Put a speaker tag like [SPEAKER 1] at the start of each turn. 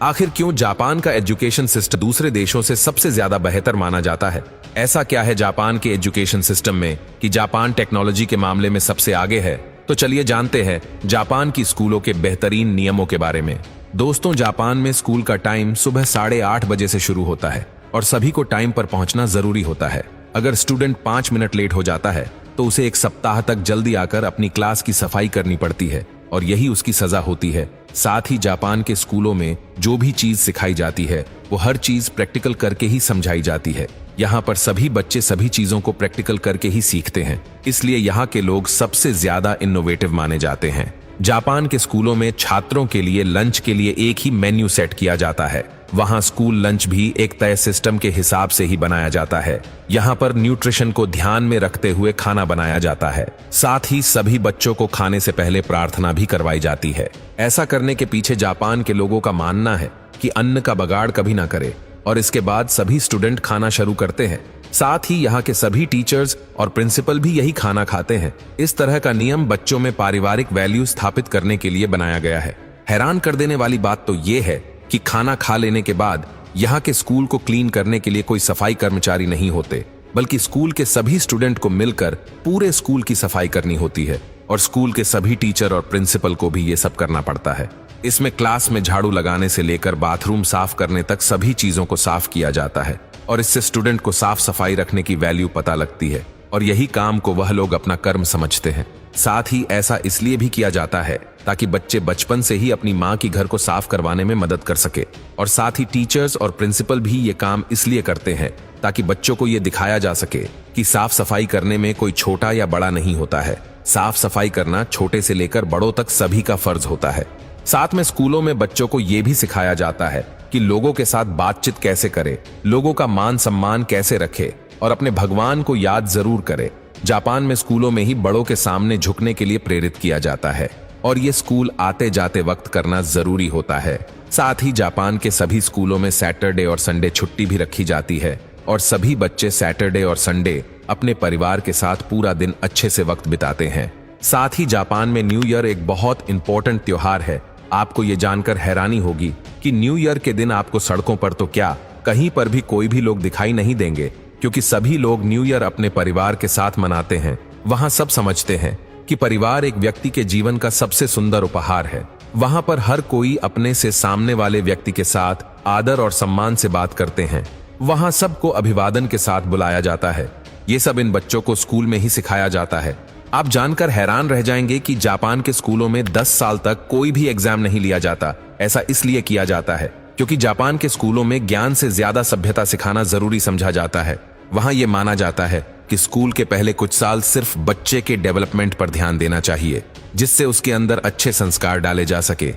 [SPEAKER 1] आखिर क्यों जापान का एजुकेशन सिस्टम दूसरे देशों से सबसे ज्यादा बेहतर माना जाता है? ऐसा क्या है जापान के एजुकेशन सिस्टम में कि जापान टेक्नोलॉजी के मामले में सबसे आगे है? तो चलिए जानते हैं जापान की स्कूलों के बेहतरीन नियमों के बारे में। दोस्तों, जापान में स्कूल का टाइम सुबह 8:30 बजे से शुरू होता है और सभी को टाइम पर पहुंचना जरूरी होता है। अगर स्टूडेंट 5 मिनट लेट हो जाता है तो उसे 1 सप्ताह तक जल्दी आकर अपनी क्लास की सफाई करनी पड़ती है और यही उसकी सजा होती है। साथ ही जापान के स्कूलों में जो भी चीज सिखाई जाती है वो हर चीज प्रैक्टिकल करके ही समझाई जाती है। यहाँ पर सभी बच्चे सभी चीजों को प्रैक्टिकल करके ही सीखते हैं, इसलिए यहाँ के लोग सबसे ज्यादा इनोवेटिव माने जाते हैं। जापान के स्कूलों में छात्रों के लिए लंच के लिए एक ही मेन्यू सेट किया जाता है। वहाँ स्कूल लंच भी एक तय सिस्टम के हिसाब से ही बनाया जाता है। यहाँ पर न्यूट्रिशन को ध्यान में रखते हुए खाना बनाया जाता है। साथ ही सभी बच्चों को खाने से पहले प्रार्थना भी करवाई जाती है। ऐसा करने के पीछे जापान के लोगों का मानना है कि अन्न का बगाड़ कभी ना करे और इसके बाद सभी स्टूडेंट खाना शुरू करते हैं। साथ ही यहाँ के सभी टीचर्स और प्रिंसिपल भी यही खाना खाते हैं। इस तरह का नियम बच्चों में पारिवारिक वैल्यू स्थापित करने के लिए बनाया गया है। हैरान कर देने वाली बात तो ये है कि खाना खा लेने के बाद यहाँ के स्कूल को क्लीन करने के लिए कोई सफाई कर्मचारी नहीं होते, बल्कि स्कूल के सभी स्टूडेंट को मिलकर पूरे स्कूल की सफाई करनी होती है और स्कूल के सभी टीचर और प्रिंसिपल को भी ये सब करना पड़ता है। इसमें क्लास में झाड़ू लगाने से लेकर बाथरूम साफ करने तक सभी चीजों को साफ किया जाता है और इससे स्टूडेंट को साफ सफाई रखने की वैल्यू पता लगती है और यही काम को वह लोग अपना कर्म समझते हैं। साथ ही ऐसा इसलिए भी किया जाता है ताकि बच्चे बचपन से ही अपनी माँ की घर को साफ करवाने में मदद कर सके और साथ ही टीचर्स और प्रिंसिपल भी ये काम इसलिए करते हैं ताकि बच्चों को ये दिखाया जा सके कि साफ सफाई करने में कोई छोटा या बड़ा नहीं होता है। साफ सफाई करना छोटे से लेकर बड़ों तक सभी का फर्ज होता है। साथ में स्कूलों में बच्चों को ये भी सिखाया जाता है कि लोगों के साथ बातचीत कैसे करे, लोगों का मान सम्मान कैसे रखे और अपने भगवान को याद जरूर करे। जापान में स्कूलों में ही बड़ों के सामने झुकने के लिए प्रेरित किया जाता है और ये स्कूल आते जाते वक्त करना जरूरी होता है। साथ ही जापान के सभी स्कूलों में सैटरडे और संडे छुट्टी भी रखी जाती है और सभी बच्चे सैटरडे और संडे अपने परिवार के साथ पूरा दिन अच्छे से वक्त बिताते हैं। साथ ही जापान में न्यू ईयर एक बहुत इंपॉर्टेंट त्योहार है। आपको ये जानकर हैरानी होगी कि न्यू ईयर के दिन आपको सड़कों पर तो क्या, कहीं पर भी कोई भी लोग दिखाई नहीं देंगे, क्योंकि सभी लोग न्यू ईयर अपने परिवार के साथ मनाते हैं। वहाँ सब समझते हैं कि परिवार एक व्यक्ति के जीवन का सबसे सुंदर उपहार है। वहाँ पर हर कोई अपने से सामने वाले व्यक्ति के साथ आदर और सम्मान से बात करते हैं। वहाँ सबको अभिवादन के साथ बुलाया जाता है। ये सब इन बच्चों को स्कूल में ही सिखाया जाता है। आप जानकर हैरान रह जाएंगे कि जापान के स्कूलों में 10 साल तक कोई भी एग्जाम नहीं लिया जाता। ऐसा इसलिए किया जाता है क्योंकि जापान के स्कूलों में ज्ञान से ज्यादा सभ्यता सिखाना जरूरी समझा जाता है। वहाँ ये माना जाता है कि स्कूल के पहले कुछ साल सिर्फ बच्चे के डेवलपमेंट पर ध्यान देना चाहिए, जिससे उसके अंदर अच्छे संस्कार डाले जा सके।